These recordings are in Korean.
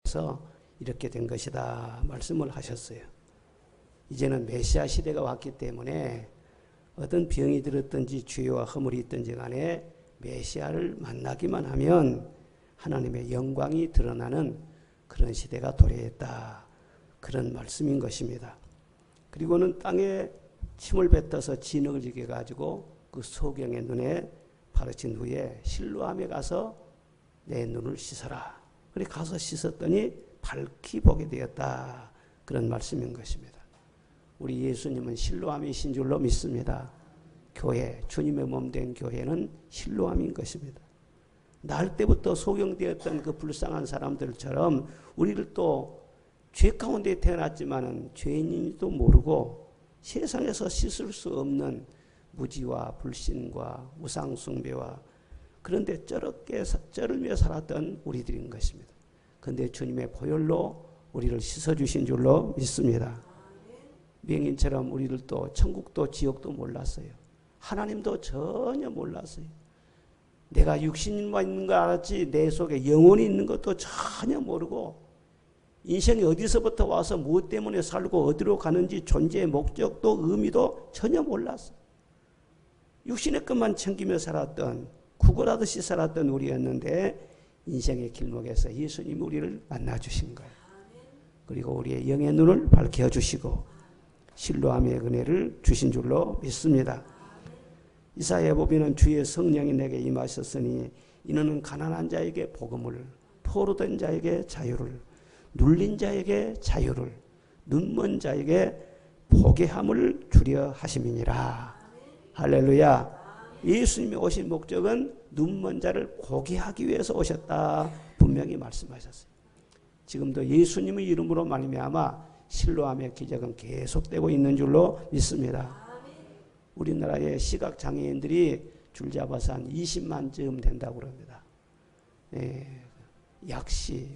그래서 이렇게 된 것이다 말씀을 하셨어요. 이제는 메시아 시대가 왔기 때문에 어떤 병이 들었든지 죄와 허물이 있든지 간에 메시아를 만나기만 하면 하나님의 영광이 드러나는 그런 시대가 도래했다. 그런 말씀인 것입니다. 그리고는 땅에 침을 뱉어서 진흙을 지게 가지고 그 소경의 눈에 바르친 후에 실로암에 가서 내 눈을 씻어라. 그래 가서 씻었더니 밝히 보게 되었다. 그런 말씀인 것입니다. 우리 예수님은 실로암이신 줄로 믿습니다. 교회, 주님의 몸 된 교회는 실로암인 것입니다. 날 때부터 소경되었던 그 불쌍한 사람들처럼 우리를 또 죄 가운데 태어났지만은 죄인인지도 모르고 세상에서 씻을 수 없는 무지와 불신과 우상숭배와 그런데 쩔으며 살았던 우리들인 것입니다. 그런데 주님의 보혈로 우리를 씻어주신 줄로 믿습니다. 맹인처럼 우리들도 천국도 지옥도 몰랐어요. 하나님도 전혀 몰랐어요. 내가 육신만 있는 거 알았지 내 속에 영혼이 있는 것도 전혀 모르고 인생이 어디서부터 와서 무엇 때문에 살고 어디로 가는지 존재의 목적도 의미도 전혀 몰랐어요. 육신의 것만 챙기며 살았던 구걸하듯이 살았던 우리였는데 인생의 길목에서 예수님이 우리를 만나주신 거예요. 그리고 우리의 영의 눈을 밝혀주시고 실로암의 은혜를 주신 줄로 믿습니다. 이사야보비는 주의 성령이 내게 임하셨으니 이는 가난한 자에게 복음을, 포로된 자에게 자유를, 눌린 자에게 자유를, 눈먼 자에게 보게 함을 주려 하심이니라. 할렐루야. 예수님이 오신 목적은 눈먼 자를 보게 하기 위해서 오셨다. 분명히 말씀하셨어요. 지금도 예수님의 이름으로 말미암아 실로암의 기적은 계속되고 있는 줄로 믿습니다. 우리나라의 시각장애인들이 줄잡아서 한 20만쯤 된다고 그럽니다. 약시,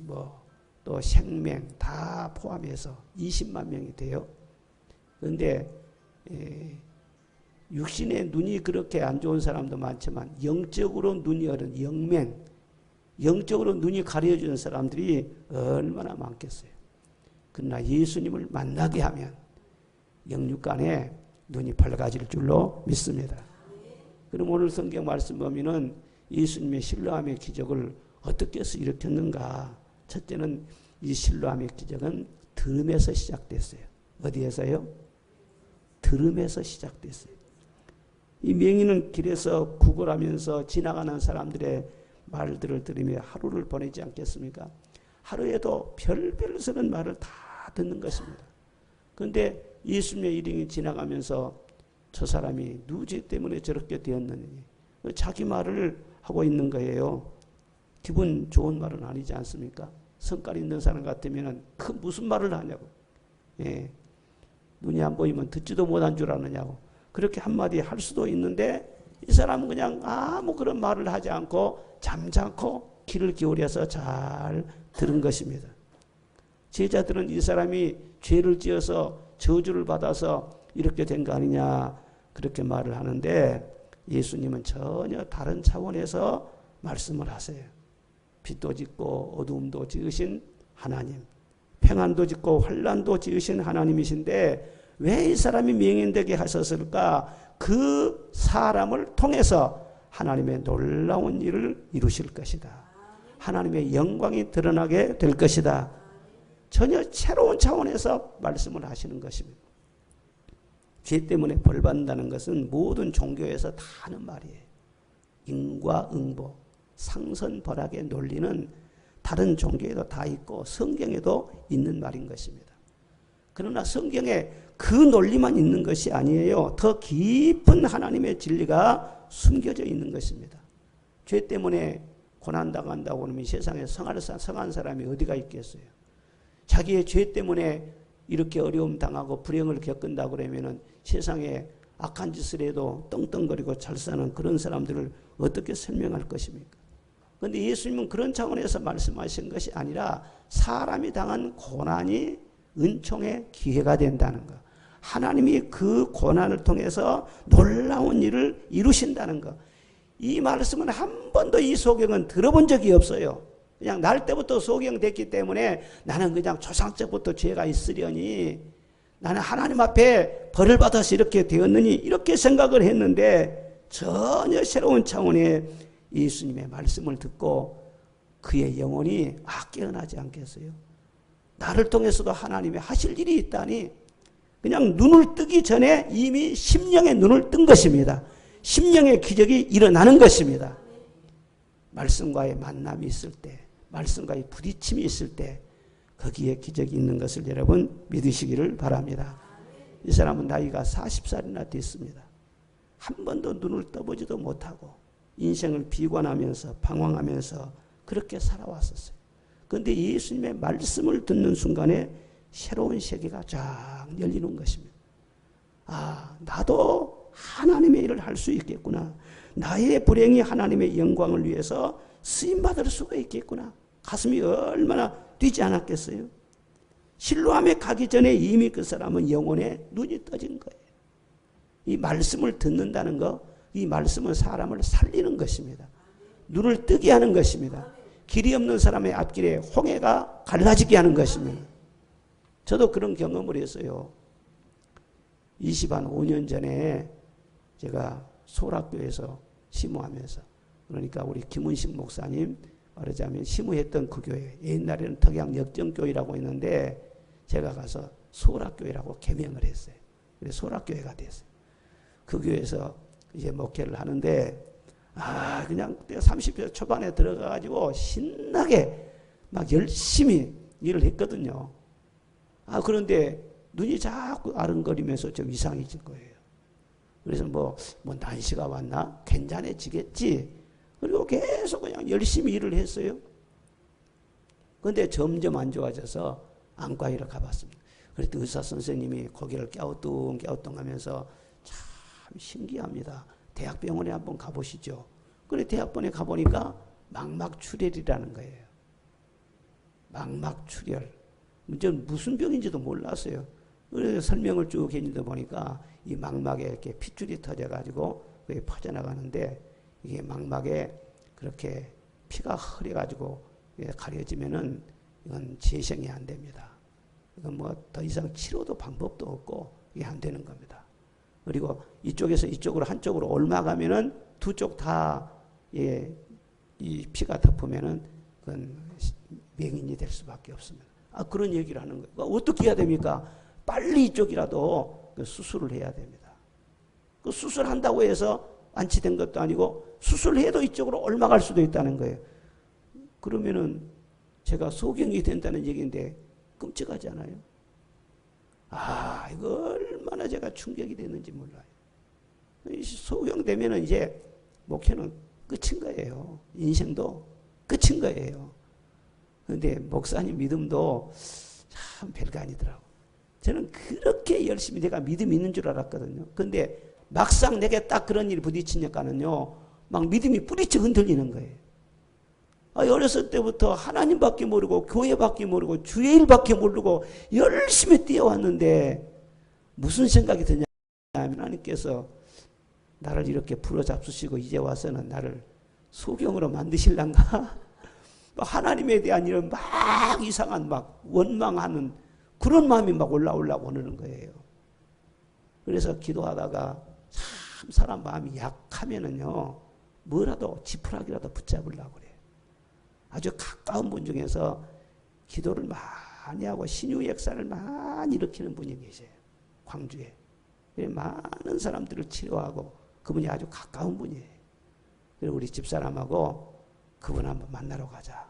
또 생명 다 포함해서 20만 명이 돼요. 그런데 육신의 눈이 그렇게 안 좋은 사람도 많지만 영적으로 눈이 어른 영멘, 영적으로 눈이 가려지는 사람들이 얼마나 많겠어요. 그러나 예수님을 만나게 하면 영육간에 눈이 밝아질 줄로 믿습니다. 그럼 오늘 성경 말씀 보면은 예수님의 실로암의 기적을 어떻게 해서 일으켰는가? 첫째는 이 실로암의 기적은 들음에서 시작됐어요. 어디에서요? 들음에서 시작됐어요. 이 맹인은 길에서 구걸하면서 지나가는 사람들의 말들을 들으며 하루를 보내지 않겠습니까? 하루에도 별별스러운 말을 다 듣는 것입니다. 그런데 예수님의 일행이 지나가면서 저 사람이 누구 때문에 저렇게 되었느니 자기 말을 하고 있는 거예요. 기분 좋은 말은 아니지 않습니까? 성깔 있는 사람 같으면 그 무슨 말을 하냐고. 눈이 안 보이면 듣지도 못한 줄 아느냐고. 그렇게 한마디 할 수도 있는데 이 사람은 그냥 아무 그런 말을 하지 않고 잠잠고 귀를 기울여서 잘 들은 것입니다. 제자들은 이 사람이 죄를 지어서 저주를 받아서 이렇게 된 거 아니냐 그렇게 말을 하는데 예수님은 전혀 다른 차원에서 말씀을 하세요. 빛도 짓고 어두움도 지으신 하나님, 평안도 짓고 환난도 지으신 하나님이신데 왜 이 사람이 맹인되게 하셨을까? 그 사람을 통해서 하나님의 놀라운 일을 이루실 것이다. 하나님의 영광이 드러나게 될 것이다. 전혀 새로운 차원에서 말씀을 하시는 것입니다. 죄 때문에 벌 받는다는 것은 모든 종교에서 다 하는 말이에요. 인과응보, 상선벌악의 논리는 다른 종교에도 다 있고 성경에도 있는 말인 것입니다. 그러나 성경에 그 논리만 있는 것이 아니에요. 더 깊은 하나님의 진리가 숨겨져 있는 것입니다. 죄 때문에 고난당한다고 하면 세상에 성한 사람이 어디가 있겠어요. 자기의 죄 때문에 이렇게 어려움 당하고 불행을 겪는다고 그러면 세상에 악한 짓을 해도 떵떵거리고 잘 사는 그런 사람들을 어떻게 설명할 것입니까? 그런데 예수님은 그런 차원에서 말씀하신 것이 아니라 사람이 당한 고난이 은총의 기회가 된다는 것. 하나님이 그 고난을 통해서 놀라운 일을 이루신다는 것. 이 말씀은 한 번도 이 소경은 들어본 적이 없어요. 그냥 날 때부터 소경됐기 때문에 나는 그냥 조상적부터 죄가 있으려니 나는 하나님 앞에 벌을 받아서 이렇게 되었느니 이렇게 생각을 했는데 전혀 새로운 차원의 예수님의 말씀을 듣고 그의 영혼이 깨어나지 않겠어요? 나를 통해서도 하나님이 하실 일이 있다니 그냥 눈을 뜨기 전에 이미 심령의 눈을 뜬 것입니다. 심령의 기적이 일어나는 것입니다. 말씀과의 만남이 있을 때, 말씀과의 부딪힘이 있을 때 거기에 기적이 있는 것을 여러분 믿으시기를 바랍니다. 이 사람은 나이가 40살이나 됐습니다. 한 번도 눈을 떠보지도 못하고 인생을 비관하면서 방황하면서 그렇게 살아왔었어요. 그런데 예수님의 말씀을 듣는 순간에 새로운 세계가 쫙 열리는 것입니다. 나도 하나님의 일을 할 수 있겠구나. 나의 불행이 하나님의 영광을 위해서 쓰임받을 수가 있겠구나. 가슴이 얼마나 뛰지 않았겠어요? 실로암에 가기 전에 이미 그 사람은 영혼에 눈이 떠진 거예요. 이 말씀을 듣는다는 거, 이 말씀은 사람을 살리는 것입니다. 눈을 뜨게 하는 것입니다. 길이 없는 사람의 앞길에 홍해가 갈라지게 하는 것입니다. 저도 그런 경험을 했어요. 25년 전에 제가 소락교에서 시무하면서, 그러니까 우리 김은식 목사님 말하자면 시무했던 그 교회, 옛날에는 덕양 역정교회라고 했는데 제가 가서 소락교회라고 개명을 했어요. 그래서 소락교회가 됐어요. 그 교회에서 이제 목회를 하는데 그냥 30대 초반에 들어가가지고 신나게 막 열심히 일을 했거든요. 그런데 눈이 자꾸 아른거리면서 좀 이상해진 거예요. 그래서 뭐 난시가 왔나? 괜찮아지겠지. 그리고 계속 그냥 열심히 일을 했어요. 그런데 점점 안 좋아져서 안과의를 가봤습니다. 그랬더니 의사 선생님이 고개를 갸우뚱 하면서 참 신기합니다. 대학병원에 한번 가보시죠. 그래 대학병원에 가보니까 망막출혈이라는 거예요. 망막출혈. 무슨 병인지도 몰랐어요. 그래서 설명을 쭉 했는데 보니까 이 망막에 이렇게 핏줄이 터져가지고 그게 퍼져나가는데 이게 망막에 그렇게 피가 흐려가지고 가려지면은 이건 재생이 안 됩니다. 이건 뭐 더 이상 치료도 방법도 없고 이게 안 되는 겁니다. 그리고 이쪽에서 이쪽으로 한쪽으로 옮아가면은 두 쪽 다 이 피가 덮으면은 그건 맹인이 될 수밖에 없습니다. 그런 얘기를 하는 거예요. 어떻게 해야 됩니까? 빨리 이쪽이라도 수술을 해야 됩니다. 그 수술한다고 해서 완치된 것도 아니고 수술해도 이쪽으로 옮아갈 수도 있다는 거예요. 그러면은 제가 소경이 된다는 얘기인데 끔찍하지 않아요? 이거 얼마나 제가 충격이 됐는지 몰라요. 소경되면은 이제 목회는 끝인 거예요. 인생도 끝인 거예요. 그런데 목사님 믿음도 참 별거 아니더라고. 저는 그렇게 열심히 내가 믿음이 있는 줄 알았거든요. 그런데 막상 내게 딱 그런 일이 부딪히니까는요, 막 믿음이 뿌리쳐 흔들리는 거예요. 어렸을 때부터 하나님밖에 모르고 교회밖에 모르고 주의 일밖에 모르고 열심히 뛰어왔는데 무슨 생각이 드냐면 하나님께서 나를 이렇게 부러잡수시고 이제 와서는 나를 소경으로 만드실란가? 하나님에 대한 이런 막 이상한 막 원망하는 그런 마음이 막 올라오는 거예요. 그래서 기도하다가 참 사람 마음이 약하면은요, 뭐라도 지푸라기라도 붙잡으려고 그래요. 아주 가까운 분 중에서 기도를 많이 하고 신유 역사를 많이 일으키는 분이 계세요. 광주에. 많은 사람들을 치료하고 그분이 아주 가까운 분이에요. 그리고 우리 집사람하고 그분 한번 만나러 가자.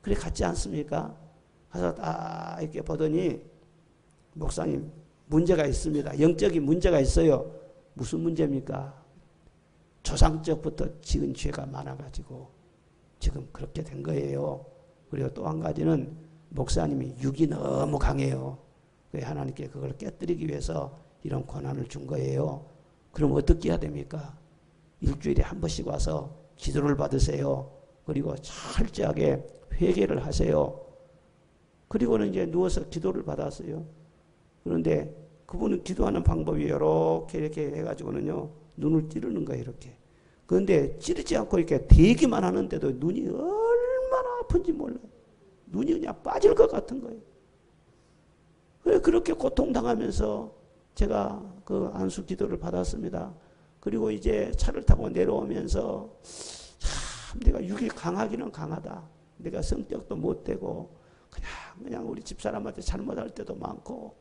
그래 갔지 않습니까? 가서 딱 이렇게 보더니 목사님 문제가 있습니다. 영적인 문제가 있어요. 무슨 문제입니까? 조상적부터 지은 죄가 많아가지고 지금 그렇게 된 거예요. 그리고 또 한 가지는 목사님이 육이 너무 강해요. 하나님께 그걸 깨뜨리기 위해서 이런 고난을 준 거예요. 그럼 어떻게 해야 됩니까? 일주일에 한 번씩 와서 기도를 받으세요. 그리고 철저하게 회개를 하세요. 그리고는 이제 누워서 기도를 받았어요. 그런데 그분은 기도하는 방법이 이렇게 해가지고는요, 눈을 찌르는 거예요, 이렇게. 그런데 찌르지 않고 이렇게 대기만 하는데도 눈이 얼마나 아픈지 몰라요. 눈이 그냥 빠질 것 같은 거예요. 그렇게 고통당하면서 제가 그 안수 기도를 받았습니다. 그리고 이제 차를 타고 내려오면서 참 내가 육이 강하기는 강하다. 내가 성격도 못되고 그냥 우리 집사람한테 잘못할 때도 많고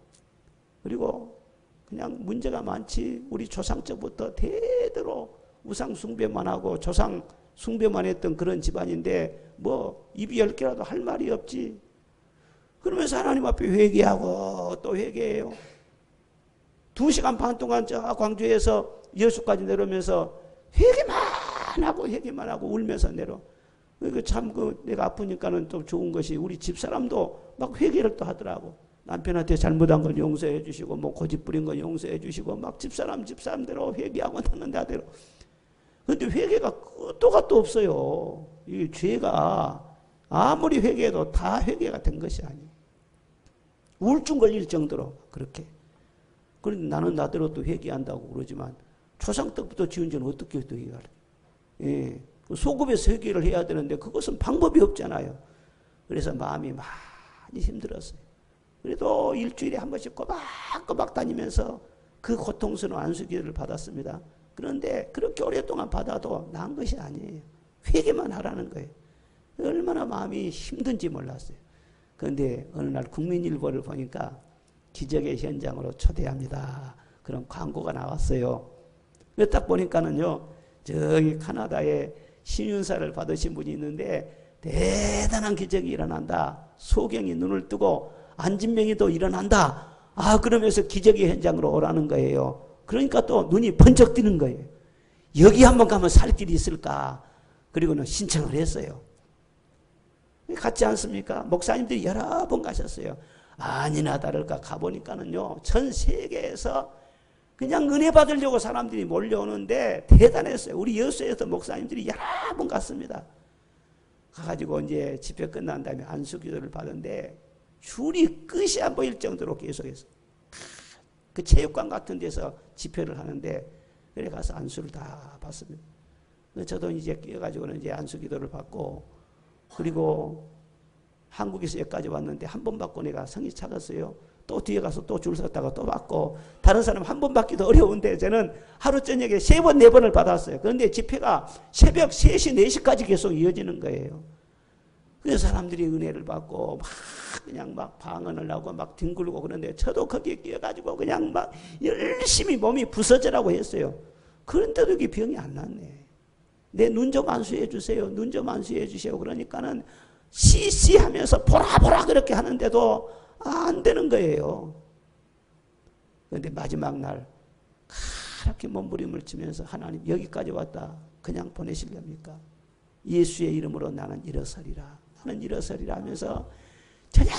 그리고 그냥 문제가 많지. 우리 조상 때부터 대대로 우상 숭배만 하고 조상 숭배만 했던 그런 집안인데 뭐 입이 10개라도 할 말이 없지. 그러면서 하나님 앞에 회개하고 또 회개해요. 2시간 반 동안 저 광주에서 여수까지 내려오면서 회개만 하고 울면서 내려. 참 내가 아프니까는 또 좋은 것이 우리 집사람도 막 회개를 또 하더라고. 남편한테 잘못한 걸 용서해 주시고 뭐 고집 부린 걸 용서해 주시고 막 집사람대로 회개하고 나는 나대로. 근데 회개가 끝도 없어요. 이 죄가 아무리 회개해도 다 회개가 된 것이 아니에요. 우울증 걸릴 정도로 그렇게. 그런데 나는 나대로 또 회개한다고 그러지만 초상 때부터 지은 죄는 어떻게 또 회개를 예. 소급해서 회개를 해야 되는데 그것은 방법이 없잖아요. 그래서 마음이 많이 힘들었어요. 그래도 일주일에 한 번씩 꼬박꼬박 다니면서 그 고통스러운 안수기도를 받았습니다. 그런데 그렇게 오랫동안 받아도 나은 것이 아니에요. 회개만 하라는 거예요. 얼마나 마음이 힘든지 몰랐어요. 그런데 어느 날 국민일보를 보니까 기적의 현장으로 초대합니다. 그런 광고가 나왔어요. 딱 보니까는요, 저기 카나다에 신윤사를 받으신 분이 있는데 대단한 기적이 일어난다. 소경이 눈을 뜨고 안진병이도 일어난다. 그러면서 기적의 현장으로 오라는 거예요. 그러니까 또 눈이 번쩍 뜨는 거예요. 여기 한번 가면 살 길이 있을까? 그리고는 신청을 했어요. 같지 않습니까? 목사님들이 여러 번 가셨어요. 아니나 다를까 가보니까는요, 전 세계에서 그냥 은혜 받으려고 사람들이 몰려오는데 대단했어요. 우리 여수에서 목사님들이 여러 번 갔습니다. 가가지고 이제 집회 끝난 다음에 안수기도를 받은데 줄이 끝이 안 보일 정도로 계속해서 그 체육관 같은 데서 집회를 하는데 그래 가서 안수를 다 받습니다. 저도 이제 끼어가지고는 이제 안수기도를 받고 그리고 한국에서 여기까지 왔는데 한 번 받고 내가 성이 차갔어요. 또 뒤에 가서 또 줄 섰다가 또 받고 다른 사람 한 번 받기도 어려운데 저는 하루 저녁에 3번, 4번을 받았어요. 그런데 집회가 새벽 3시, 4시까지 계속 이어지는 거예요. 그래서 사람들이 은혜를 받고 막 그냥 막 방언을 하고 막 뒹굴고 그런데 저도 거기에 끼어가지고 그냥 막 열심히 몸이 부서지라고 했어요. 그런데도 이게 병이 안 났네. 내 눈 좀 안수해 주세요. 눈 좀 안수해 주세요. 그러니까는 씨씨 하면서 보라 그렇게 하는데도 안 되는 거예요. 그런데 마지막 날 그렇게 몸부림을 치면서 하나님 여기까지 왔다. 그냥 보내시렵니까? 예수의 이름으로 나는 일어서리라. 나는 일어서리라 하면서 저녁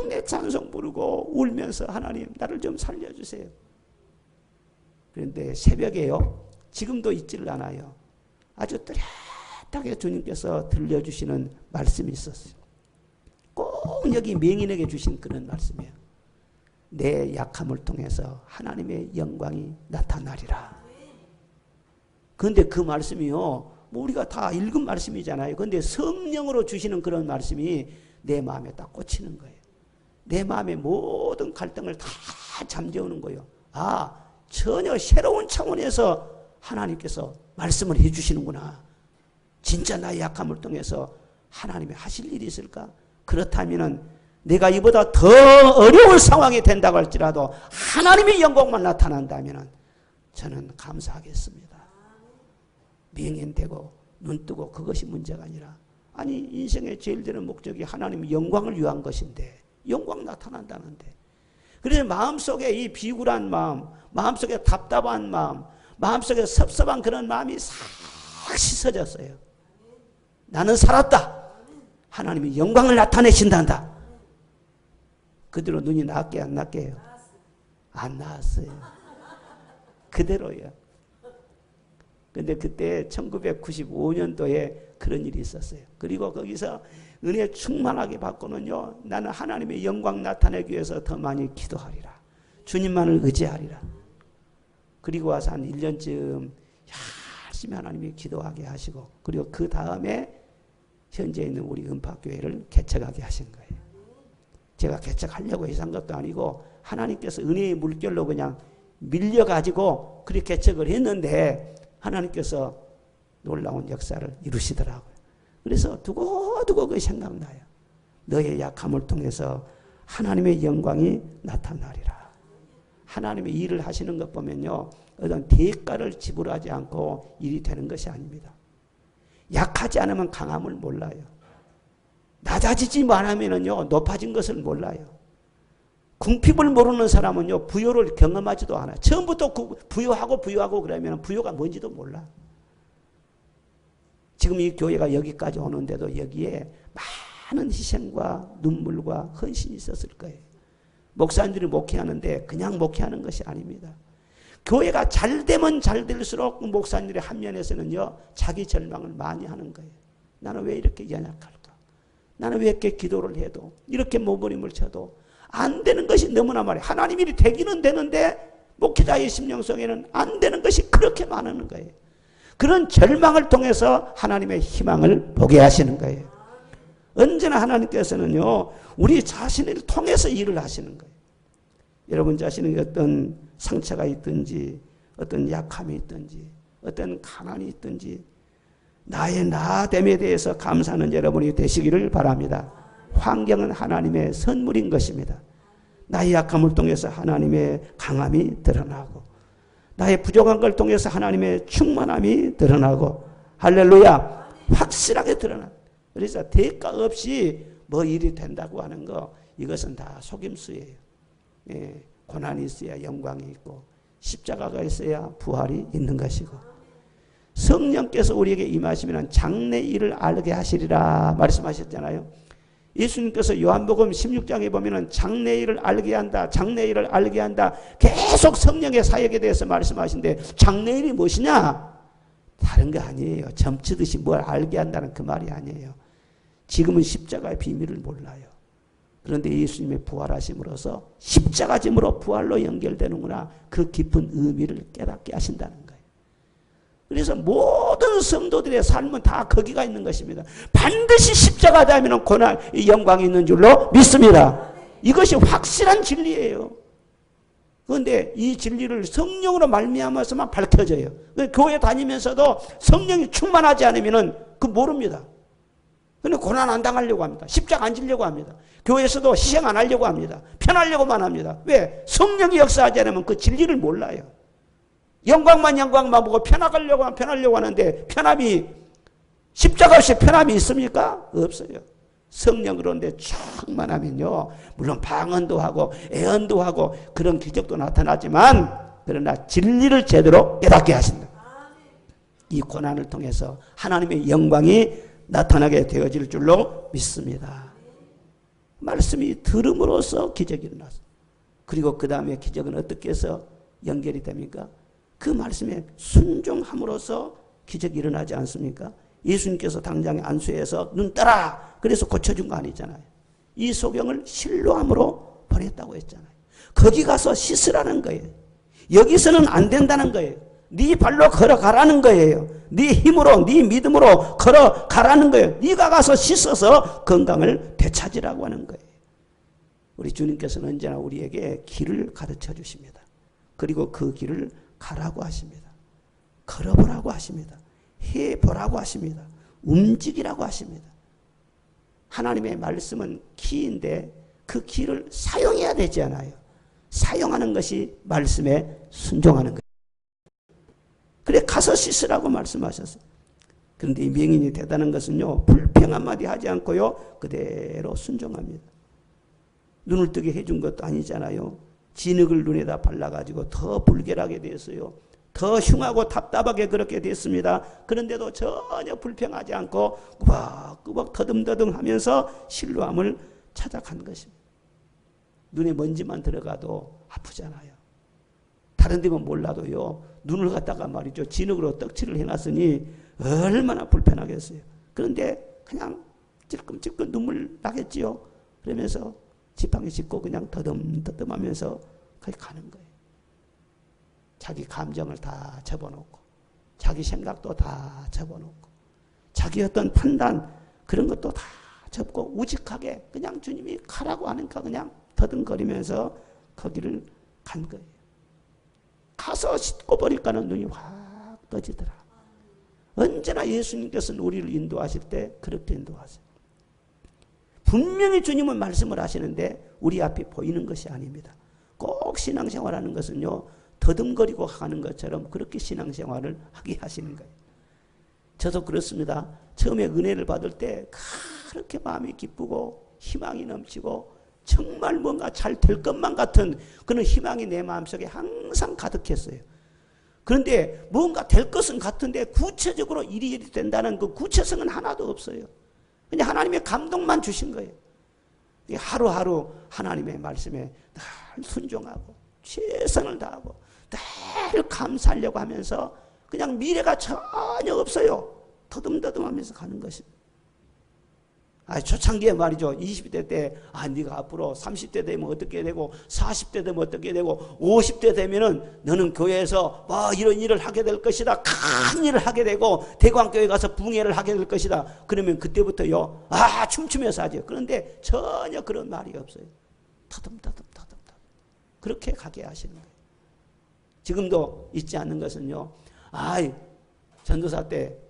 내 찬송 부르고 울면서 하나님 나를 좀 살려주세요. 그런데 새벽에요. 지금도 잊지를 않아요. 아주 뚜렷하게 주님께서 들려주시는 말씀이 있었어요. 꼭 여기 맹인에게 주신 그런 말씀이에요. 내 약함을 통해서 하나님의 영광이 나타나리라. 그런데 그 말씀이요, 뭐 우리가 다 읽은 말씀이잖아요. 그런데 성령으로 주시는 그런 말씀이 내 마음에 딱 꽂히는 거예요. 내 마음의 모든 갈등을 다 잠재우는 거예요. 전혀 새로운 차원에서 하나님께서 말씀을 해주시는구나. 진짜 나의 약함을 통해서 하나님이 하실 일이 있을까? 그렇다면 내가 이보다 더 어려운 상황이 된다고 할지라도 하나님의 영광만 나타난다면 저는 감사하겠습니다. 맹인되고 눈 뜨고 그것이 문제가 아니라 아니 인생의 제일 되는 목적이 하나님의 영광을 위한 것인데 영광 나타난다는데 그래서 마음속에 이 비굴한 마음, 마음속에 답답한 마음, 마음속에 섭섭한 그런 마음이 싹 씻어졌어요. 나는 살았다. 하나님이 영광을 나타내신단다. 그대로 눈이 나았게 안 나았게요? 안 나았어요. 그대로요. 근데 그때 1995년도에 그런 일이 있었어요. 그리고 거기서 은혜 충만하게 받고는요, 나는 하나님의 영광 나타내기 위해서 더 많이 기도하리라. 주님만을 의지하리라. 그리고 와서 한 1년쯤 열심히 하나님이 기도하게 하시고, 그리고 그 다음에 현재 있는 우리 은파교회를 개척하게 하신 거예요. 제가 개척하려고 해서 한 것도 아니고 하나님께서 은혜의 물결로 그냥 밀려가지고 그렇게 개척을 했는데 하나님께서 놀라운 역사를 이루시더라고요. 그래서 두고두고 그 생각나요. 너의 약함을 통해서 하나님의 영광이 나타나리라. 하나님의 일을 하시는 것 보면요, 어떤 대가를 지불하지 않고 일이 되는 것이 아닙니다. 약하지 않으면 강함을 몰라요. 낮아지지만 하면은요, 높아진 것을 몰라요. 궁핍을 모르는 사람은요, 부요를 경험하지도 않아요. 처음부터 부요하고 그러면 부요가 뭔지도 몰라. 지금 이 교회가 여기까지 오는데도 여기에 많은 희생과 눈물과 헌신이 있었을 거예요. 목사님들이 목회하는데 그냥 목회하는 것이 아닙니다. 교회가 잘 되면 잘 될수록 목사님들의 한 면에서는요, 자기 절망을 많이 하는 거예요. 나는 왜 이렇게 연약할까? 나는 왜 이렇게 기도를 해도, 이렇게 몸부림을 쳐도 안 되는 것이 너무나 많아요. 하나님 일이 되기는 되는데 목회자의 심령속에는 안 되는 것이 그렇게 많은 거예요. 그런 절망을 통해서 하나님의 희망을 보게 하시는 거예요. 언제나 하나님께서는요, 우리 자신을 통해서 일을 하시는 거예요. 여러분 자신에게 어떤 상처가 있든지, 어떤 약함이 있든지, 어떤 가난이 있든지, 나의 나됨에 대해서 감사하는 여러분이 되시기를 바랍니다. 환경은 하나님의 선물인 것입니다. 나의 약함을 통해서 하나님의 강함이 드러나고, 나의 부족한 걸 통해서 하나님의 충만함이 드러나고, 할렐루야, 확실하게 드러나. 그래서 대가 없이 뭐 일이 된다고 하는 거, 이것은 다 속임수예요. 예, 고난이 있어야 영광이 있고 십자가가 있어야 부활이 있는 것이고, 성령께서 우리에게 임하시면 장래일을 알게 하시리라 말씀하셨잖아요. 예수님께서 요한복음 16장에 보면 장래일을 알게 한다, 장래일을 알게 한다, 계속 성령의 사역에 대해서 말씀하신데, 장래일이 무엇이냐? 다른 거 아니에요. 점치듯이 뭘 알게 한다는 그 말이 아니에요. 지금은 십자가의 비밀을 몰라요. 그런데 예수님의 부활하심으로써 십자가짐으로 부활로 연결되는구나, 그 깊은 의미를 깨닫게 하신다는 거예요. 그래서 모든 성도들의 삶은 다 거기가 있는 것입니다. 반드시 십자가 되면 고난, 영광이 있는 줄로 믿습니다. 이것이 확실한 진리예요. 그런데 이 진리를 성령으로 말미암아서만 밝혀져요. 교회 다니면서도 성령이 충만하지 않으면 그 모릅니다. 근데 고난 안 당하려고 합니다. 십자가 안 지려고 합니다. 교회에서도 희생 안 하려고 합니다. 편하려고만 합니다. 왜? 성령이 역사하지 않으면 그 진리를 몰라요. 영광만 보고 편하려고 하는데, 편함이, 십자가 없이 편함이 있습니까? 없어요. 성령 그런데 충만하면요, 물론 방언도 하고 애언도 하고 그런 기적도 나타나지만, 그러나 진리를 제대로 깨닫게 하신다. 이 고난을 통해서 하나님의 영광이 나타나게 되어질 줄로 믿습니다. 말씀이 들음으로써 기적이 일어났어. 그리고 그 다음에 기적은 어떻게 해서 연결이 됩니까? 그 말씀에 순종함으로써 기적이 일어나지 않습니까? 예수님께서 당장 안수해서 눈 떠라, 그래서 고쳐준 거 아니잖아요. 이 소경을 실로암으로 보냈다고 했잖아요. 거기 가서 씻으라는 거예요. 여기서는 안 된다는 거예요. 네 발로 걸어가라는 거예요. 네 힘으로, 네 믿음으로 걸어가라는 거예요. 네가 가서 씻어서 건강을 되찾으라고 하는 거예요. 우리 주님께서는 언제나 우리에게 길을 가르쳐 주십니다. 그리고 그 길을 가라고 하십니다. 걸어보라고 하십니다. 해보라고 하십니다. 움직이라고 하십니다. 하나님의 말씀은 키인데 그 키를 사용해야 되지 않아요. 사용하는 것이 말씀에 순종하는 거예요. 그래 가서 씻으라고 말씀하셨어요. 그런데 이 명인이 대단한 것은요, 불평 한마디 하지 않고요, 그대로 순종합니다. 눈을 뜨게 해준 것도 아니잖아요. 진흙을 눈에다 발라가지고 더 불결하게 됐어요. 더 흉하고 답답하게 그렇게 됐습니다. 그런데도 전혀 불평하지 않고 꾸벅꾸벅 더듬더듬 하면서 실로암을 찾아간 것입니다. 눈에 먼지만 들어가도 아프잖아요. 다른 데면 몰라도요, 눈을 갖다가 말이죠, 진흙으로 떡칠을 해놨으니 얼마나 불편하겠어요. 그런데 그냥 찔끔찔끔 눈물 나겠지요. 그러면서 지팡이 짚고 그냥 더듬더듬 하면서 거기 가는 거예요. 자기 감정을 다 접어놓고, 자기 생각도 다 접어놓고, 자기 어떤 판단, 그런 것도 다 접고 우직하게 그냥 주님이 가라고 하니까 그냥 더듬거리면서 거기를 간 거예요. 가서 씻고 보니까는 눈이 확 떠지더라. 언제나 예수님께서는 우리를 인도하실 때 그렇게 인도하세요. 분명히 주님은 말씀을 하시는데 우리 앞이 보이는 것이 아닙니다. 꼭 신앙생활하는 것은요, 더듬거리고 하는 것처럼 그렇게 신앙생활을 하게 하시는 거예요. 저도 그렇습니다. 처음에 은혜를 받을 때 그렇게 마음이 기쁘고 희망이 넘치고 정말 뭔가 잘 될 것만 같은 그런 희망이 내 마음속에 항상 가득했어요. 그런데 뭔가 될 것은 같은데 구체적으로 일이 된다는 그 구체성은 하나도 없어요. 그냥 하나님의 감동만 주신 거예요. 하루하루 하나님의 말씀에 늘 순종하고 최선을 다하고 늘 감사하려고 하면서 그냥 미래가 전혀 없어요. 더듬더듬하면서 가는 것입니다. 초창기에 말이죠. 20대 때 네가 앞으로 30대 되면 어떻게 되고 40대 되면 어떻게 되고 50대 되면은 너는 교회에서 이런 일을 하게 될 것이다. 큰 일을 하게 되고 대광교회 가서 붕해를 하게 될 것이다. 그러면 그때부터요. 춤추면서 하죠. 그런데 전혀 그런 말이 없어요. 더듬더듬 그렇게 가게 하시는 거예요. 지금도 잊지 않는 것은요. 전도사 때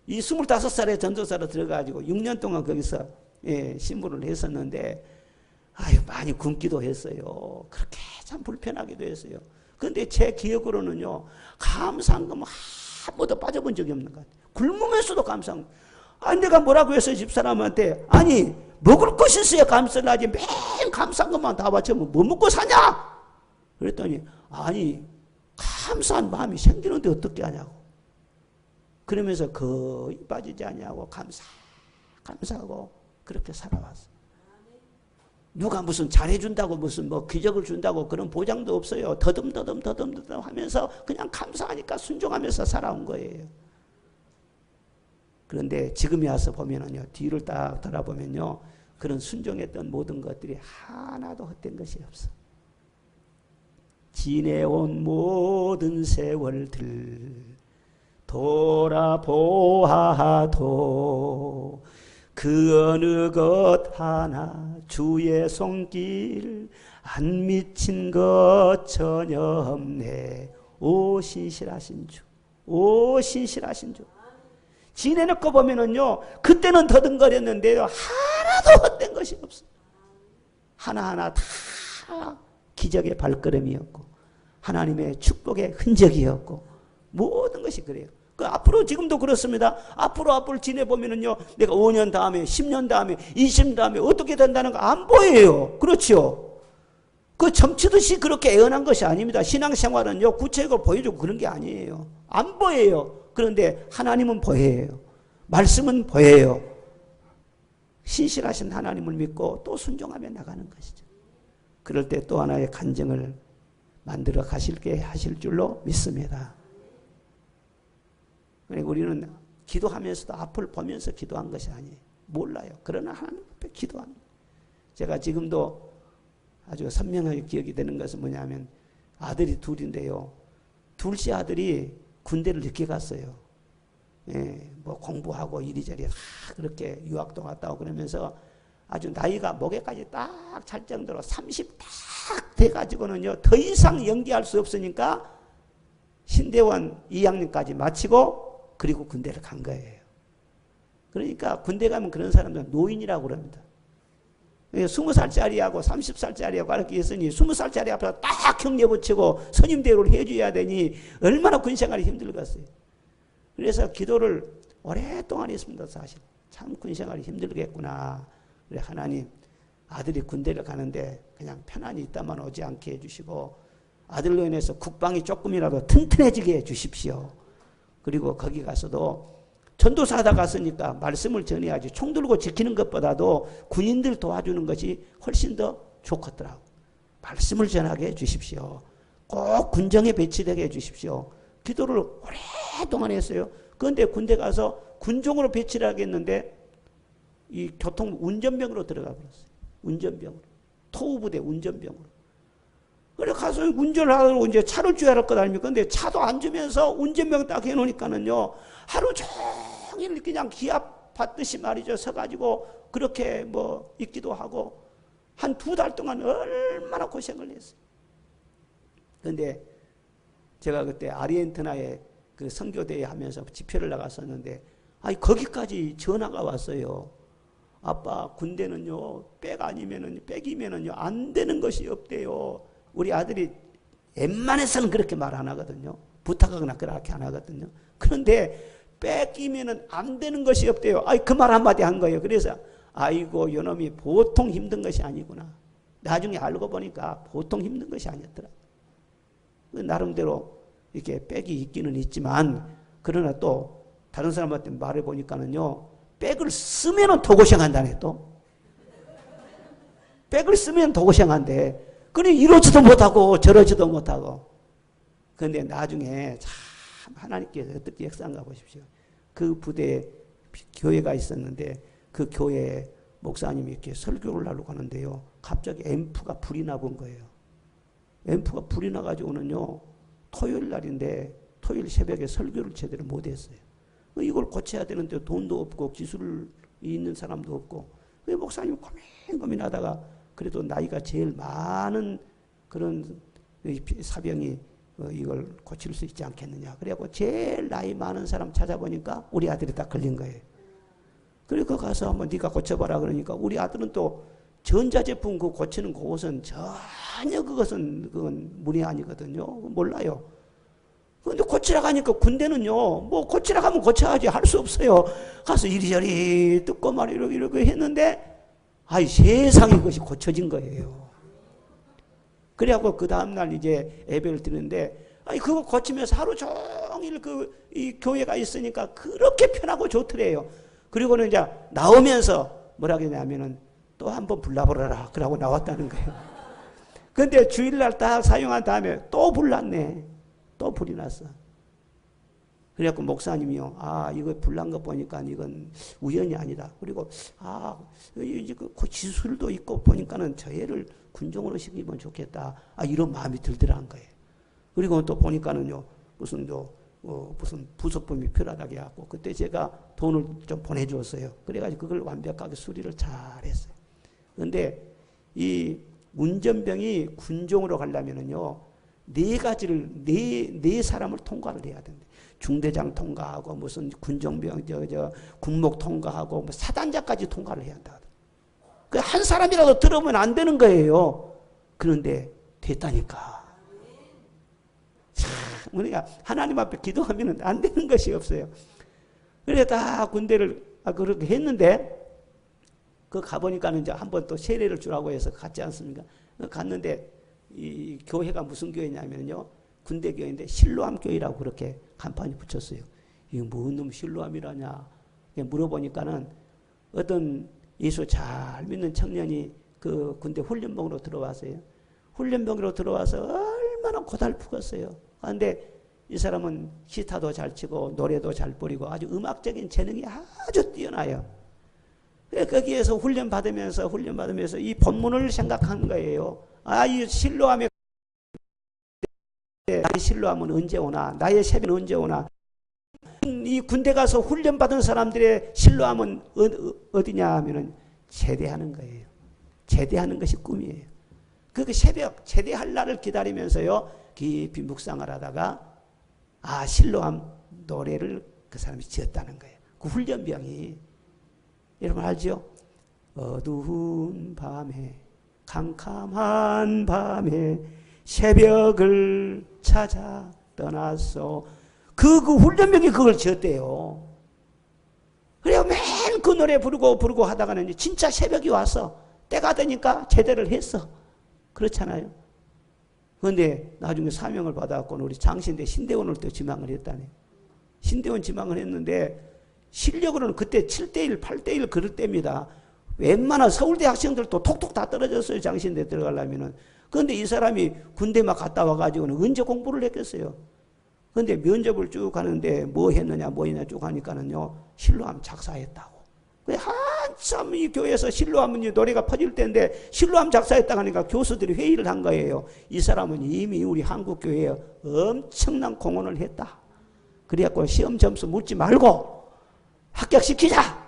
이 25살에 전도사로 들어가지고 6년 동안 거기서 신부를 했었는데 많이 굶기도 했어요. 그렇게 참 불편하기도 했어요. 그런데 제 기억으로는요. 감사한 거 한 번도 빠져본 적이 없는 것 같아요. 굶으면서도 감사한 거. 내가 뭐라고 했어요. 집사람한테. 먹을 것이 있어야 감사를 하지. 매일 감사한 것만 다 바치면 뭐 먹고 사냐? 그랬더니 감사한 마음이 생기는데 어떻게 하냐고. 그러면서 거의 빠지지 않냐고 감사하고 그렇게 살아왔어. 누가 무슨 잘해준다고 무슨 기적을 준다고 그런 보장도 없어요. 더듬더듬 하면서 그냥 감사하니까 순종하면서 살아온 거예요. 그런데 지금에 와서 보면은요, 뒤를 딱 돌아보면요, 그런 순종했던 모든 것들이 하나도 헛된 것이 없어. 지내온 모든 세월들 돌아보아도 그 어느 것 하나 주의 손길 안 미친 것 전혀 없네. 오 신실하신 주, 오 신실하신 주. 지내놓고 보면은요, 그때는 더듬거렸는데요, 하나도 헛된 것이 없어. 하나하나 다 기적의 발걸음이었고 하나님의 축복의 흔적이었고 모든 것이 그래요. 앞으로 지금도 그렇습니다. 앞으로 지내보면은요, 내가 5년 다음에, 10년 다음에, 20년 다음에 어떻게 된다는 거 안 보여요. 그렇죠? 점치듯이 그렇게 애원한 것이 아닙니다. 신앙생활은요, 구체적으로 보여주고 그런 게 아니에요. 안 보여요. 그런데 하나님은 보여요. 말씀은 보여요. 신실하신 하나님을 믿고 또 순종하며 나가는 것이죠. 그럴 때 또 하나의 간증을 만들어 가실게 하실 줄로 믿습니다. 그러니까 우리는 기도하면서도 앞을 보면서 기도한 것이 아니에요. 몰라요. 그러나 하나님 앞에 기도하는 거예요. 제가 지금도 아주 선명하게 기억이 되는 것은 뭐냐면 아들이 둘인데요. 둘째 아들이 군대를 늦게 갔어요. 공부하고 이리저리 다 그렇게 유학도 갔다 오고 그러면서 아주 나이가 목에까지 딱 찰 정도로 30 딱 돼가지고는요, 더 이상 연기할 수 없으니까 신대원 2학년까지 마치고 그리고 군대를 간 거예요. 그러니까 군대 가면 그런 사람들은 노인이라고 그럽니다. 20살짜리하고 30살짜리하고 그렇게 했으니 20살짜리 앞에서 딱 격려 붙이고 선임 대우를 해줘야 되니 얼마나 군 생활이 힘들겠어요. 그래서 기도를 오랫동안 했습니다. 사실 참 군 생활이 힘들겠구나. 그래 하나님, 아들이 군대를 가는데 그냥 편안히 있다만 오지 않게 해주시고 아들로 인해서 국방이 조금이라도 튼튼해지게 해주십시오. 그리고 거기 가서도 전도사 하다 갔으니까 말씀을 전해야지 총 들고 지키는 것보다도 군인들 도와주는 것이 훨씬 더 좋겠더라고. 말씀을 전하게 해주십시오. 꼭 군정에 배치되게 해주십시오. 기도를 오랫동안 했어요. 그런데 군대 가서 군종으로 배치를 하겠는데 이 운전병으로 들어가 버렸어요. 운전병으로. 토우부대 운전병으로. 그래 가서 운전을 하고 이제 차를 줘야 할 것 아닙니까? 근데 차도 안 주면서 운전병 딱 해놓으니까는요, 하루 종일 그냥 기압 받듯이 말이죠. 서가지고 그렇게 뭐 있기도 하고 한 2달 동안 얼마나 고생을 했어요. 그런데 제가 그때 아르헨티나에 그 선교대회 하면서 집회를 나갔었는데 거기까지 전화가 왔어요. 아빠, 군대는요 백이면은요 안 되는 것이 없대요. 우리 아들이 웬만해서는 그렇게 말 안 하거든요. 부탁하거나 그렇게 안 하거든요. 그런데 백이면은 안 되는 것이 없대요. 그 말 한마디 한 거예요. 그래서 아이고 요놈이 보통 힘든 것이 아니구나. 나중에 알고 보니까 보통 힘든 것이 아니었더라. 나름대로 이렇게 백이 있기는 있지만 그러나 또 다른 사람한테 말해 보니까는요 백을 쓰면은 더 고생한다네. 또 백을 쓰면 더 고생한대. 그래 이러지도 못하고 저러지도 못하고. 그런데 나중에 참 하나님께서 어떻게 역사한가 보십시오. 그 부대에 교회가 있었는데 그 교회에 목사님이 이렇게 설교를 하려고 하는데요. 갑자기 앰프가 불이 나본 거예요. 앰프가 불이 나가지고는요. 토요일 날인데 토요일 새벽에 설교를 제대로 못했어요. 이걸 고쳐야 되는데 돈도 없고 기술이 있는 사람도 없고. 목사님 고민하다가 그래도 나이가 제일 많은 그런 사병이 이걸 고칠 수 있지 않겠느냐. 그래갖고 제일 나이 많은 사람 찾아보니까 우리 아들이 딱 걸린 거예요. 그리고 가서 한번 네가 고쳐봐라 그러니까 우리 아들은 또 전자제품 그 고치는 그것은 전혀 그건 문의 아니거든요. 몰라요. 그런데 고치라고 하니까 군대는요, 뭐 고치라고 하면 고쳐야지 할 수 없어요. 가서 이리저리 뜯고 말이고 이러고 했는데 세상에 그것이 고쳐진 거예요. 그래갖고 그 다음날 이제 예배를 드리는데 그거 고치면서 하루 종일 이 교회가 있으니까 그렇게 편하고 좋더래요. 그리고는 이제 나오면서 뭐라 그러냐면은 또 한번 불러보라라 그러고 나왔다는 거예요. 근데 주일날 딱 사용한 다음에 또 불났네. 또 불이 났어. 그래갖고 목사님이요. 이거 불난 거 보니까 이건 우연이 아니다. 그리고 이제 그 기술도 있고 보니까는 저 애를 군종으로 시키면 좋겠다. 이런 마음이 들더라는 거예요. 그리고 또 보니까는요. 무슨 부속품이 필요하다고 해갖고 그때 제가 돈을 좀 보내주었어요. 그래가지고 그걸 완벽하게 수리를 잘했어요. 그런데 이 운전병이 군종으로 가려면은요. 4가지를 네 사람을 통과를 해야 된대. 중대장 통과하고 무슨 군종병 군목 통과하고 뭐 사단장까지 통과를 해야 한다. 그 한 사람이라도 들으면 안 되는 거예요. 그런데 됐다니까. 참 우리가 하나님 앞에 기도하면 안 되는 것이 없어요. 그래 다 군대를 그렇게 했는데 그 가보니까는 이제 한번 또 세례를 주라고 해서 갔지 않습니까? 갔는데 이 교회가 무슨 교회냐면요. 군대 교회인데 실로암 교회라고 그렇게 간판이 붙였어요. 이거 뭔 놈 실로암이라냐. 물어보니까는 어떤 예수 잘 믿는 청년이 그 군대 훈련병으로 들어왔어요. 훈련병으로 들어와서 얼마나 고달프겠어요. 그런데 이 사람은 기타도 잘 치고 노래도 잘 부리고 아주 음악적인 재능이 아주 뛰어나요. 거기에서 훈련받으면서 이 본문을 생각한 거예요. 이 실로암에 나의 실로암은 언제 오나? 나의 새벽은 언제 오나? 이 군대 가서 훈련받은 사람들의 실로암은 어디냐 하면은 제대하는 거예요. 제대하는 것이 꿈이에요. 그 새벽 제대할 날을 기다리면서요. 깊이 묵상을 하다가 실로암 노래를 그 사람이 지었다는 거예요. 그 훈련병이 여러분 알죠? 어두운 밤에 캄캄한 밤에 새벽을 찾아 떠났어. 그 훈련병이 그걸 지었대요. 그래요. 맨 그 노래 부르고 하다가는 진짜 새벽이 와서 때가 되니까 제대를 했어. 그렇잖아요. 그런데 나중에 사명을 받아갖고는 우리 장신대 신대원을 또 지망을 했다네. 신대원 지망을 했는데 실력으로는 그때 7대1, 8대1 그럴 때입니다. 웬만한 서울대 학생들도 톡톡 다 떨어졌어요. 장신대 들어가려면은. 그런데 이 사람이 군대 막 갔다 와가지고는 언제 공부를 했겠어요. 그런데 면접을 쭉 하는데 뭐 했느냐 쭉 하니까는요. 실로암 작사했다고. 한참 이 교회에서 실로암 노래가 퍼질 때인데 실로암 작사했다고 하니까 교수들이 회의를 한 거예요. 이 사람은 이미 우리 한국교회에 엄청난 공헌을 했다. 그래갖고 시험 점수 묻지 말고 합격시키자.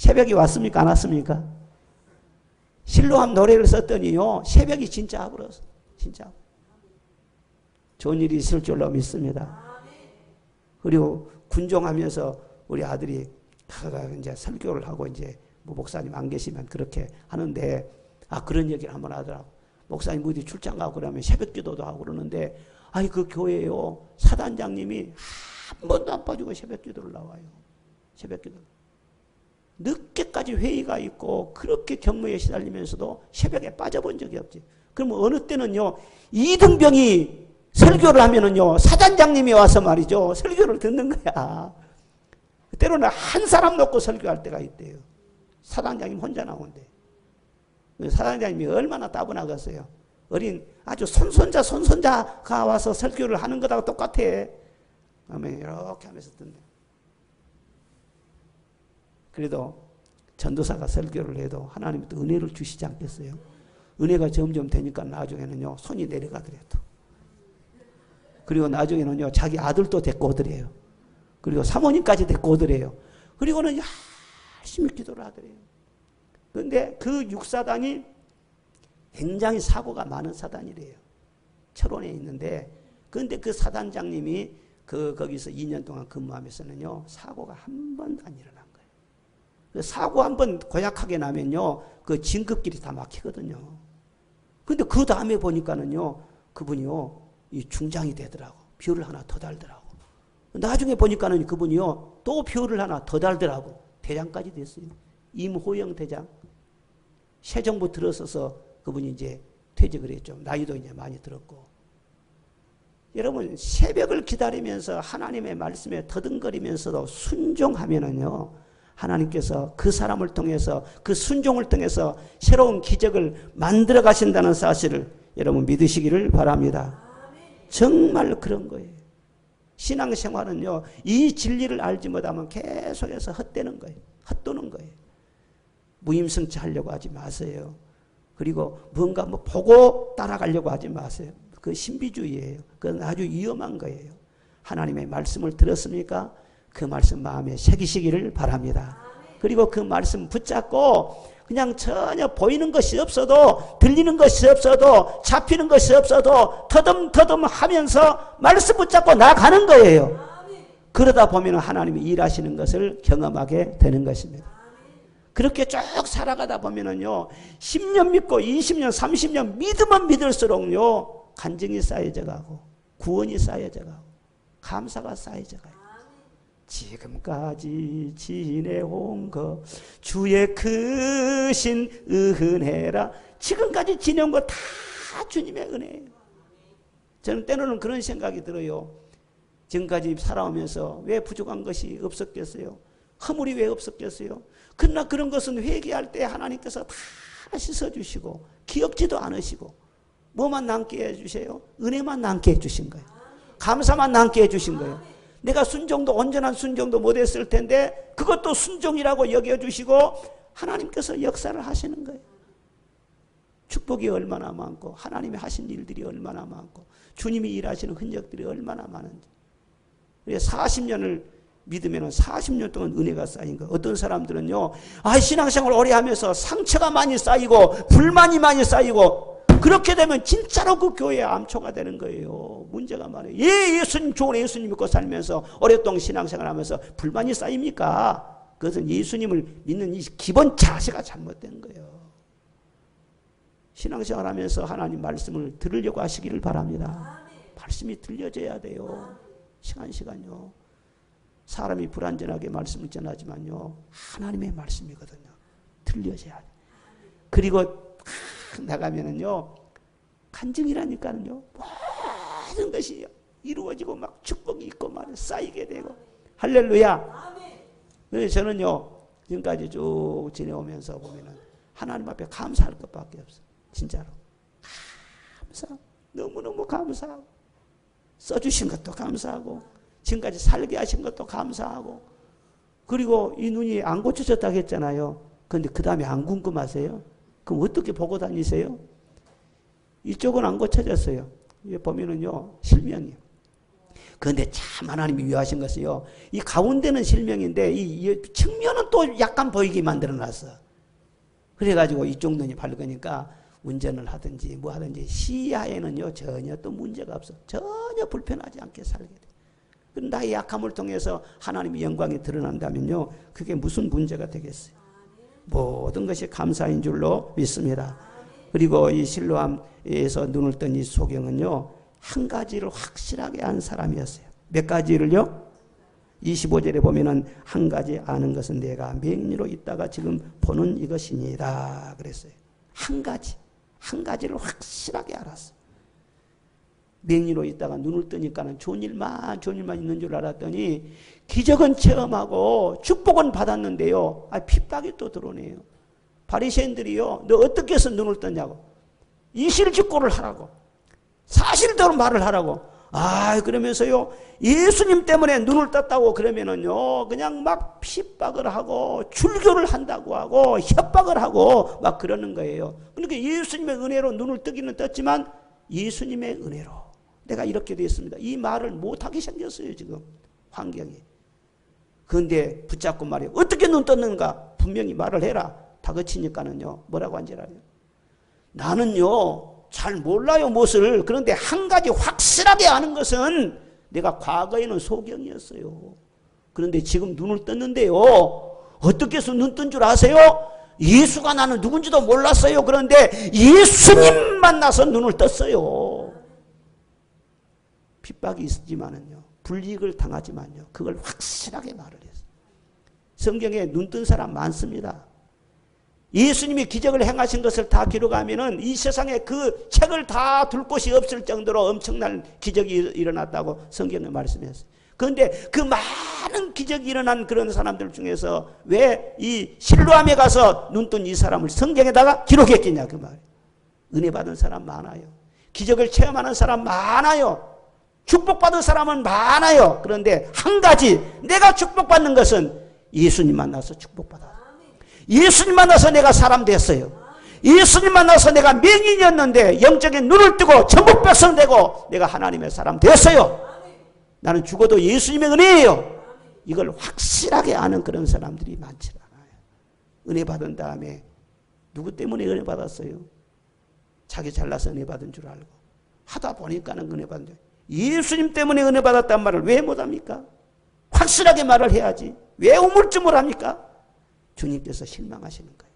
새벽이 왔습니까? 안 왔습니까? 실로암 노래를 썼더니요, 새벽이 진짜 와버렸어. 진짜. 좋은 일이 있을 줄로 믿습니다. 그리고 군종하면서 우리 아들이 이제 설교를 하고 이제 뭐 목사님 안 계시면 그렇게 하는데, 그런 얘기를 한번 하더라고. 목사님 어디 출장 가고 그러면 새벽 기도도 하고 그러는데, 그 교회에요, 사단장님이 한 번도 안 빠지고 새벽 기도를 나와요. 새벽 기도. 늦게까지 회의가 있고 그렇게 경무에 시달리면서도 새벽에 빠져본 적이 없지. 그러면 어느 때는요, 이등병이 설교를 하면은요, 사단장님이 와서 말이죠, 설교를 듣는 거야. 때로는 한 사람 놓고 설교할 때가 있대요. 사단장님 혼자 나온대. 사단장님이 얼마나 따분하겠어요. 어린 아주 손손자가 와서 설교를 하는 거하고 똑같아. 아멘. 이렇게 하면서 듣네. 그래도 전도사가 설교를 해도 하나님이 또 은혜를 주시지 않겠어요? 은혜가 점점 되니까 나중에는요, 손이 내려가더래요. 그리고 나중에는요, 자기 아들도 데리고 오더래요. 그리고 사모님까지 데리고 오더래요. 그리고는 열심히 기도를 하더래요. 그런데 그 육사단이 굉장히 사고가 많은 사단이래요. 철원에 있는데, 그런데 그 사단장님이 거기서 2년 동안 근무하면서는요, 사고가 한 번도 안 일어난 거예요. 사고 한 번 고약하게 나면요, 그 진급길이 다 막히거든요. 근데 그 다음에 보니까는요, 그분이요, 이 중장이 되더라고. 별을 하나 더 달더라고. 나중에 보니까는 그분이요, 또 별을 하나 더 달더라고. 대장까지 됐어요. 임호영 대장. 새 정부 들어서서 그분이 이제 퇴직을 했죠. 나이도 이제 많이 들었고. 여러분, 새벽을 기다리면서 하나님의 말씀에 더듬거리면서도 순종하면은요, 하나님께서 그 사람을 통해서, 그 순종을 통해서 새로운 기적을 만들어 가신다는 사실을 여러분 믿으시기를 바랍니다. 정말 그런 거예요. 신앙생활은요, 이 진리를 알지 못하면 계속해서 헛되는 거예요. 헛도는 거예요. 무임승차 하려고 하지 마세요. 그리고 뭔가 보고 따라가려고 하지 마세요. 그 신비주의예요. 그건 아주 위험한 거예요. 하나님의 말씀을 들었습니까? 그 말씀 마음에 새기시기를 바랍니다. 그리고 그 말씀 붙잡고 그냥 전혀 보이는 것이 없어도, 들리는 것이 없어도, 잡히는 것이 없어도 터듬터듬 하면서 말씀 붙잡고 나가는 거예요. 그러다 보면 하나님이 일하시는 것을 경험하게 되는 것입니다. 그렇게 쭉 살아가다 보면은요, 10년 믿고 20년, 30년 믿으면 믿을수록요, 간증이 쌓여져 가고, 구원이 쌓여져 가고, 감사가 쌓여져 가요. 지금까지 지내온 것 주의 크신 은혜라. 지금까지 지내온 것 다 주님의 은혜예요. 저는 때로는 그런 생각이 들어요. 지금까지 살아오면서 왜 부족한 것이 없었겠어요? 허물이 왜 없었겠어요? 그러나 그런 것은 회개할 때 하나님께서 다 씻어주시고 기억지도 않으시고 뭐만 남게 해주세요? 은혜만 남게 해주신 거예요. 감사만 남게 해주신 거예요. 내가 순종도, 온전한 순종도 못했을 텐데 그것도 순종이라고 여겨주시고 하나님께서 역사를 하시는 거예요. 축복이 얼마나 많고 하나님이 하신 일들이 얼마나 많고 주님이 일하시는 흔적들이 얼마나 많은지. 40년을 믿으면 40년 동안 은혜가 쌓인 거. 어떤 사람들은요, 신앙생활 오래 하면서 상처가 많이 쌓이고 불만이 많이 쌓이고 그렇게 되면 진짜로 그 교회의 암초가 되는 거예요. 문제가 많아요. 예수님, 좋은 예수님 믿고 살면서 오랫동안 신앙생활 하면서 불만이 쌓입니까? 그것은 예수님을 믿는 이 기본 자세가 잘못된 거예요. 신앙생활 하면서 하나님 말씀을 들으려고 하시기를 바랍니다. 말씀이 들려져야 돼요. 시간요. 사람이 불완전하게 말씀을 전하지만요, 하나님의 말씀이거든요. 들려져야 돼. 그리고 나가면은요, 간증이라니까는요, 모든 것이 이루어지고 막 축복이 있고 막 쌓이게 되고. 할렐루야. 그래서 저는요, 지금까지 쭉 지내오면서 보면은 하나님 앞에 감사할 것밖에 없어. 진짜로. 너무너무 감사하고, 써주신 것도 감사하고, 지금까지 살게 하신 것도 감사하고, 그리고 이 눈이 안 고쳐졌다고 했잖아요. 그런데 그 다음에 안 궁금하세요? 그럼 어떻게 보고 다니세요? 이쪽은 안 고쳐졌어요. 여기 보면은요, 실명이요. 그런데 참 하나님이 위하신 것이요. 이 가운데는 실명인데 이 측면은 또 약간 보이게 만들어놨어. 그래가지고 이쪽 눈이 밝으니까 운전을 하든지 뭐 하든지 시야에는요 전혀 또 문제가 없어. 전혀 불편하지 않게 살게 돼. 나의 약함을 통해서 하나님의 영광이 드러난다면요 그게 무슨 문제가 되겠어요. 모든 것이 감사인 줄로 믿습니다. 그리고 이 실로암에서 눈을 뜬 이 소경은요 한 가지를 확실하게 한 사람이었어요. 몇 가지를요? 25절에 보면은 한 가지 아는 것은 내가 맹인으로 있다가 지금 보는 이것이니라 그랬어요. 한 가지를 확실하게 알았어요. 맹인으로 있다가 눈을 뜨니까는 좋은 일만 있는 줄 알았더니 기적은 체험하고 축복은 받았는데요. 핍박이 또 들어오네요. 바리새인들이요, 너 어떻게 해서 눈을 떴냐고, 이실직고를 하라고, 사실대로 말을 하라고. 그러면서요 예수님 때문에 눈을 떴다고 그러면은요 그냥 막 핍박을 하고 출교를 한다고 하고 협박을 하고 막 그러는 거예요. 그러니까 예수님의 은혜로 눈을 뜨기는 떴지만 예수님의 은혜로 내가 이렇게 됐습니다. 이 말을 못하게 생겼어요 지금 환경이. 그런데 붙잡고 말해요. 어떻게 눈 떴는가? 분명히 말을 해라. 다그치니까는요 뭐라고 한지 알아요? 나는요 잘 몰라요 무엇을. 그런데 한 가지 확실하게 아는 것은 내가 과거에는 소경이었어요. 그런데 지금 눈을 떴는데요 어떻게 해서 눈 뜬 줄 아세요? 예수가 나는 누군지도 몰랐어요. 그런데 예수님 만나서 눈을 떴어요. 핍박이 있지만은요 불이익을 당하지만요 그걸 확실하게 말을 했어요. 성경에 눈 뜬 사람 많습니다. 예수님이 기적을 행하신 것을 다 기록하면은 이 세상에 그 책을 다 둘 곳이 없을 정도로 엄청난 기적이 일어났다고 성경에 말씀했어요. 그런데 그 많은 기적이 일어난 그런 사람들 중에서 왜 이 실로암에 가서 눈 뜬 이 사람을 성경에다가 기록했겠냐 그 말이에요. 은혜 받은 사람 많아요. 기적을 체험하는 사람 많아요. 축복받은 사람은 많아요. 그런데 한 가지 내가 축복받는 것은 예수님 만나서 축복받았어요. 예수님 만나서 내가 사람 됐어요. 예수님 만나서 내가 맹인이었는데 영적인 눈을 뜨고 천국 백성 되고 내가 하나님의 사람 됐어요. 나는 죽어도 예수님의 은혜예요. 이걸 확실하게 아는 그런 사람들이 많지 않아요. 은혜 받은 다음에 누구 때문에 은혜 받았어요? 자기 잘나서 은혜 받은 줄 알고 하다 보니까는 은혜 받은 줄 알고. 예수님 때문에 은혜 받았단 말을 왜 못합니까? 확실하게 말을 해야지. 왜 우물쭈물 합니까? 주님께서 실망하시는 거예요.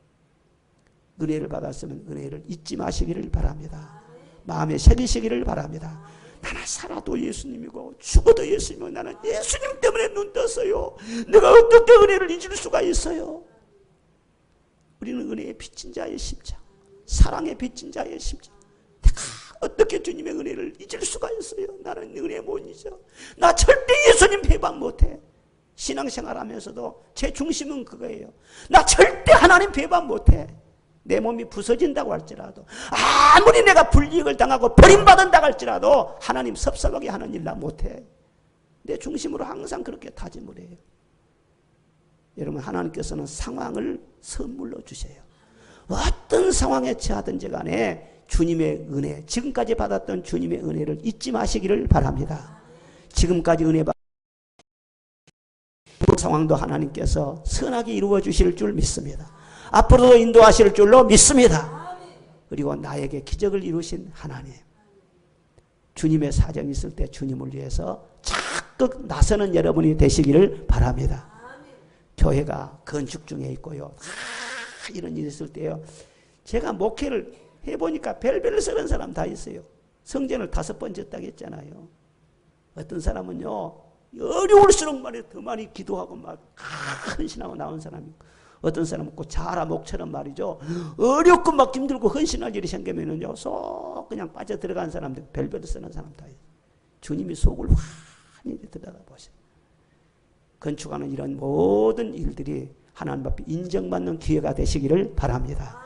은혜를 받았으면 은혜를 잊지 마시기를 바랍니다. 마음에 새기시기를 바랍니다. 나는 살아도 예수님이고 죽어도 예수님이고 나는 예수님 때문에 눈 떴어요. 내가 어떻게 은혜를 잊을 수가 있어요? 우리는 은혜에 빚진 자의 심장, 사랑에 빚진 자의 심장. 내가 어떻게 주님의 은혜를 잊을 수가 있어요? 나는 은혜 못 잊어. 나 절대 예수님 배반 못해. 신앙생활 하면서도 제 중심은 그거예요. 나 절대 하나님 배반 못해. 내 몸이 부서진다고 할지라도 아무리 내가 불이익을 당하고 버림받은다고 할지라도 하나님 섭섭하게 하는 일 나 못해. 내 중심으로 항상 그렇게 다짐을 해요. 여러분 하나님께서는 상황을 선물로 주세요. 어떤 상황에 처하든지 간에 주님의 은혜, 지금까지 받았던 주님의 은혜를 잊지 마시기를 바랍니다. 지금까지 은혜 받은 상황도 하나님께서 선하게 이루어 주실 줄 믿습니다. 앞으로도 인도하실 줄로 믿습니다. 그리고 나에게 기적을 이루신 하나님, 주님의 사정이 있을 때 주님을 위해서 적극 나서는 여러분이 되시기를 바랍니다. 교회가 건축 중에 있고요, 이런 일이 있을 때요, 제가 목회를 해보니까 별별 쓰는 사람 다 있어요. 성전을 5번 졌다고 했잖아요. 어떤 사람은요 어려울수록 말이에요 더 많이 기도하고 막 헌신하고 나온 사람이 있고, 어떤 사람은 꼭 자라 목처럼 말이죠 어렵고 막 힘들고 헌신할 일이 생기면은요 쏙 그냥 빠져 들어간 사람들, 별별 쓰는 사람 다 있어요. 주님이 속을 환히 들여다보세요. 건축하는 이런 모든 일들이 하나님 앞에 인정받는 기회가 되시기를 바랍니다.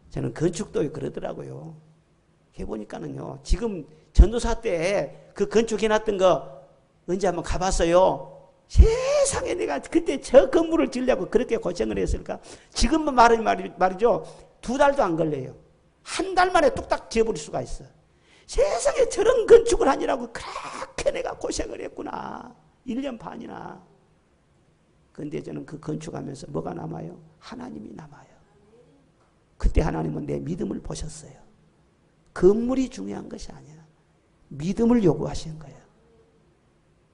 저는 건축도 그러더라고요. 해보니까는요, 지금 전도사 때 그 건축해놨던 거 언제 한번 가봤어요? 세상에 내가 그때 저 건물을 지으려고 그렇게 고생을 했을까? 지금은 말이죠. 2달도 안 걸려요. 한 달 만에 뚝딱 지어버릴 수가 있어. 세상에 저런 건축을 하느라고 그렇게 이렇게 내가 고생을 했구나. 1년 반이나. 근데 저는 그 건축하면서 뭐가 남아요? 하나님이 남아요. 그때 하나님은 내 믿음을 보셨어요. 건물이 중요한 것이 아니야. 믿음을 요구하신 거예요.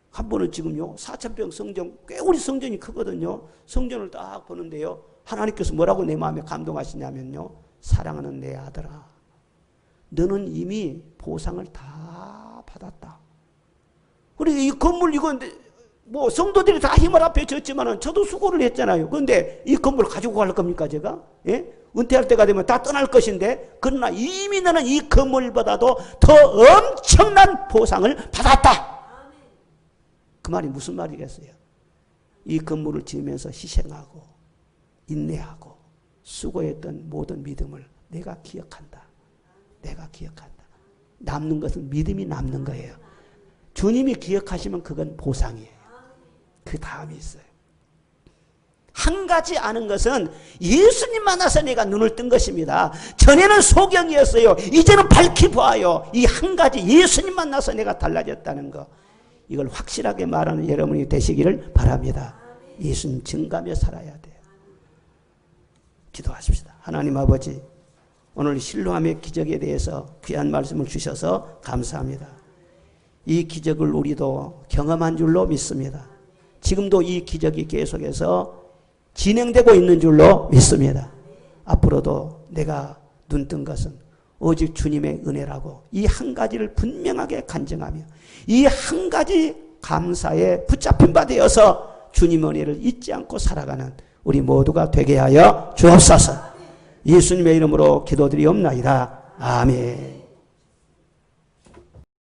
한 번은 지금요, 4,000평 성전, 꽤 우리 성전이 크거든요. 성전을 딱 보는데요. 하나님께서 뭐라고 내 마음에 감동하시냐면요. 사랑하는 내 아들아, 너는 이미 보상을 다 받았다. 그리고 이 건물 이건 뭐 성도들이 다 힘을 합해졌지만은 저도 수고를 했잖아요. 그런데 이 건물을 가지고 갈 겁니까 제가? 예? 은퇴할 때가 되면 다 떠날 것인데, 그러나 이미 너는 이 건물보다도 더 엄청난 보상을 받았다. 그 말이 무슨 말이겠어요? 이 건물을 지으면서 희생하고 인내하고 수고했던 모든 믿음을 내가 기억한다. 내가 기억한다. 남는 것은 믿음이 남는 거예요. 주님이 기억하시면 그건 보상이에요. 그 다음이 있어요. 한 가지 아는 것은 예수님 만나서 내가 눈을 뜬 것입니다. 전에는 소경이었어요. 이제는 밝히 보아요. 이 한 가지 예수님 만나서 내가 달라졌다는 거. 이걸 확실하게 말하는 여러분이 되시기를 바랍니다. 예수님 증가하며 살아야 돼요. 기도하십시다. 하나님 아버지, 오늘 실로암의 기적에 대해서 귀한 말씀을 주셔서 감사합니다. 이 기적을 우리도 경험한 줄로 믿습니다. 지금도 이 기적이 계속해서 진행되고 있는 줄로 믿습니다. 앞으로도 내가 눈뜬 것은 오직 주님의 은혜라고 이 한 가지를 분명하게 간증하며 이 한 가지 감사에 붙잡힌 바 되어서 주님의 은혜를 잊지 않고 살아가는 우리 모두가 되게 하여 주옵소서. 예수님의 이름으로 기도드리옵나이다. 아멘.